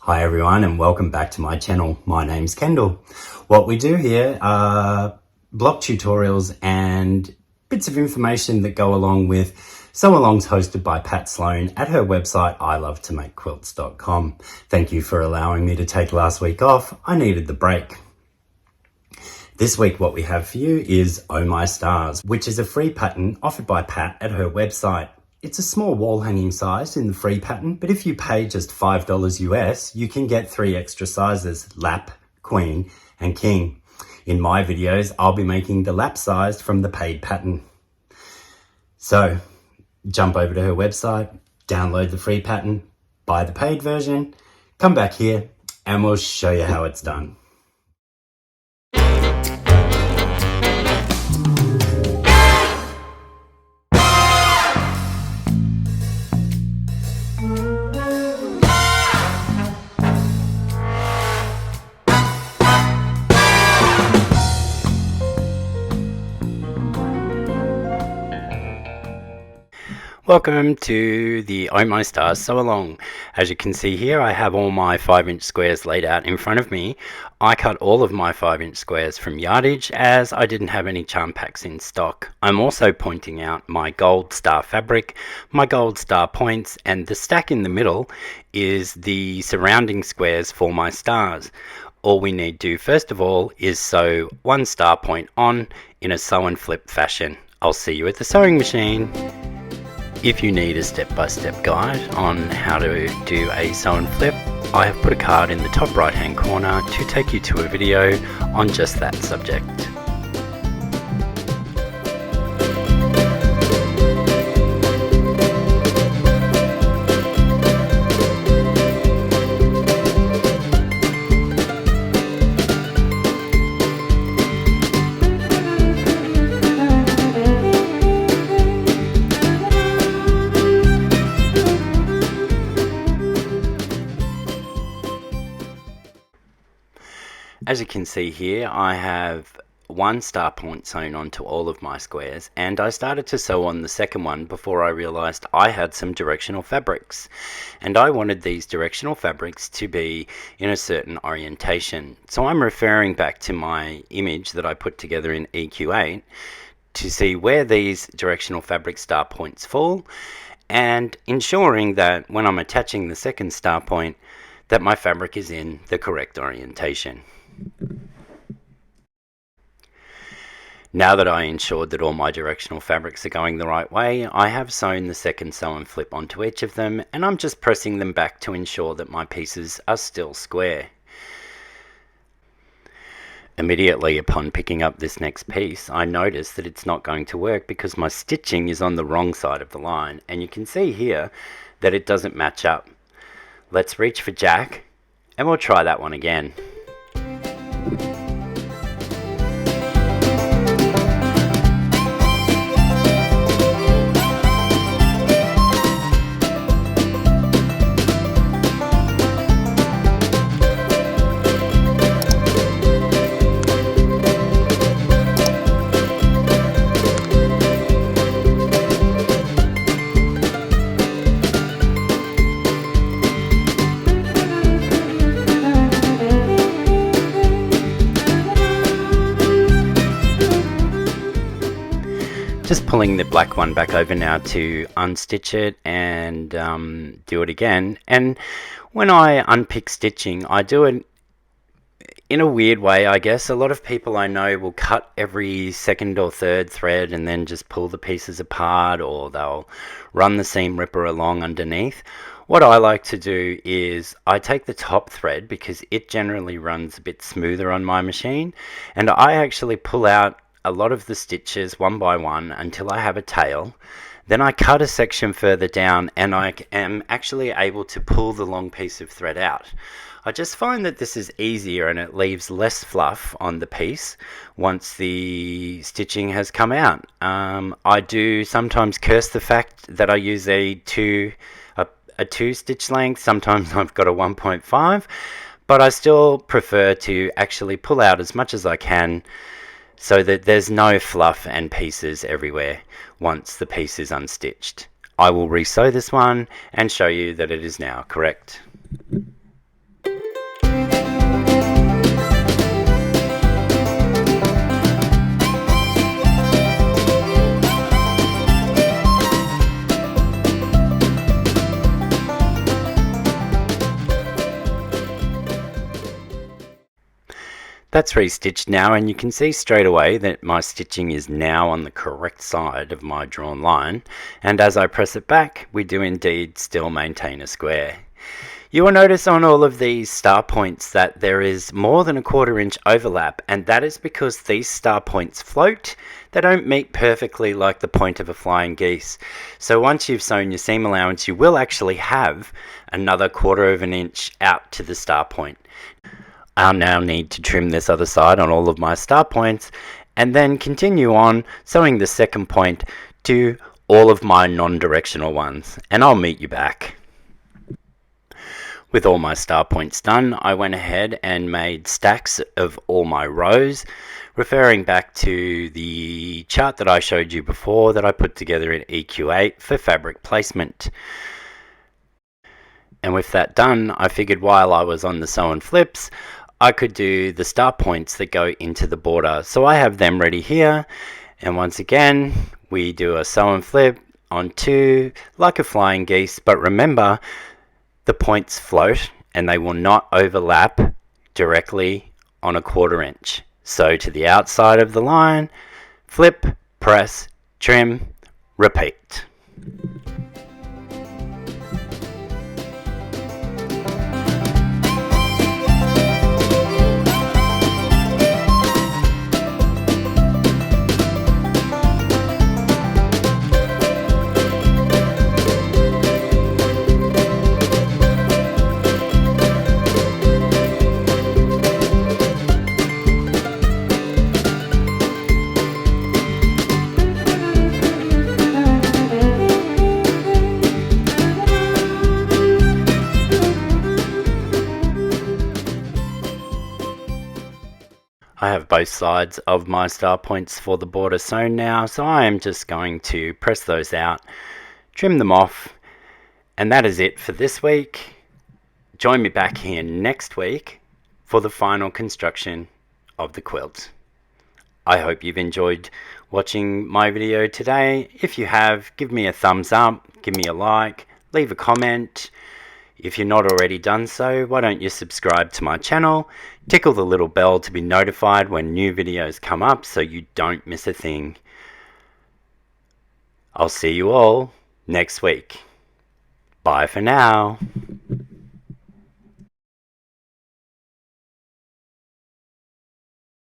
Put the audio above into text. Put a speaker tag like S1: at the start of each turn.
S1: Hi everyone and welcome back to my channel. My name's Kendall. What we do here are block tutorials and bits of information that go along with sew-alongs hosted by Pat Sloan at her website ilovetomakequilts.com. Thank you for allowing me to take last week off. I needed the break. This week what we have for you is Oh My Stars, which is a free pattern offered by Pat at her website. It's a small wall hanging size in the free pattern, but if you pay just $5 US, you can get 3 extra sizes, lap, queen, and king. In my videos, I'll be making the lap size from the paid pattern. So, jump over to her website, download the free pattern, buy the paid version, come back here, and we'll show you how it's done. Welcome to the Oh My Stars Sew Along. As you can see here, I have all my 5-inch squares laid out in front of me. I cut all of my 5-inch squares from yardage as I didn't have any charm packs in stock. I'm also pointing out my gold star fabric, my gold star points, and the stack in the middle is the surrounding squares for my stars. All we need to do first of all is sew one star point on in a sew and flip fashion. I'll see you at the sewing machine. If you need a step-by-step guide on how to do a sew and flip, I have put a card in the top right hand corner to take you to a video on just that subject. As you can see here, I have one star point sewn onto all of my squares, and I started to sew on the second one before I realized I had some directional fabrics, and I wanted these directional fabrics to be in a certain orientation. So I'm referring back to my image that I put together in EQ8 to see where these directional fabric star points fall, and ensuring that when I'm attaching the second star point that my fabric is in the correct orientation. Now that I ensured that all my directional fabrics are going the right way, I have sewn the second sew and flip onto each of them, and I'm just pressing them back to ensure that my pieces are still square. Immediately upon picking up this next piece, I notice that it's not going to work because my stitching is on the wrong side of the line, and you can see here that it doesn't match up. Let's reach for Jack, and we'll try that one again. Just pulling the black one back over now to unstitch it and do it again. And when I unpick stitching, I do it in a weird way, I guess. A lot of people I know will cut every second or third thread and then just pull the pieces apart, or they'll run the seam ripper along underneath. What I like to do is I take the top thread because it generally runs a bit smoother on my machine, and I actually pull out a lot of the stitches one by one until I have a tail. Then I cut a section further down and I am actually able to pull the long piece of thread out. I just find that this is easier and it leaves less fluff on the piece once the stitching has come out. I do sometimes curse the fact that I use a 2 stitch length. Sometimes I've got a 1.5, but I still prefer to actually pull out as much as I can so that there's no fluff and pieces everywhere once the piece is unstitched. I will resew this one and show you that it is now correct. That's restitched now, and you can see straight away that my stitching is now on the correct side of my drawn line, and as I press it back, we do indeed still maintain a square. You will notice on all of these star points that there is more than a 1/4 inch overlap, and that is because these star points float. They don't meet perfectly like the point of a flying geese. So once you've sewn your seam allowance, you will actually have another 1/4 of an inch out to the star point. I'll now need to trim this other side on all of my star points and then continue on sewing the second point to all of my non-directional ones, and I'll meet you back. With all my star points done, I went ahead and made stacks of all my rows, referring back to the chart that I showed you before that I put together in EQ8 for fabric placement. And with that done, I figured while I was on the sew and flips, I could do the star points that go into the border. So I have them ready here, and once again we do a sew and flip on 2 like a flying geese, but remember the points float and they will not overlap directly on a 1/4 inch. So to the outside of the line, flip, press, trim, repeat. I have both sides of my star points for the border sewn now, so I am just going to press those out, trim them off, and that is it for this week. Join me back here next week for the final construction of the quilt. I hope you've enjoyed watching my video today. If you have, give me a thumbs up, give me a like, leave a comment. If you're not already done so, why don't you subscribe to my channel, tickle the little bell to be notified when new videos come up so you don't miss a thing. I'll see you all next week. Bye for now.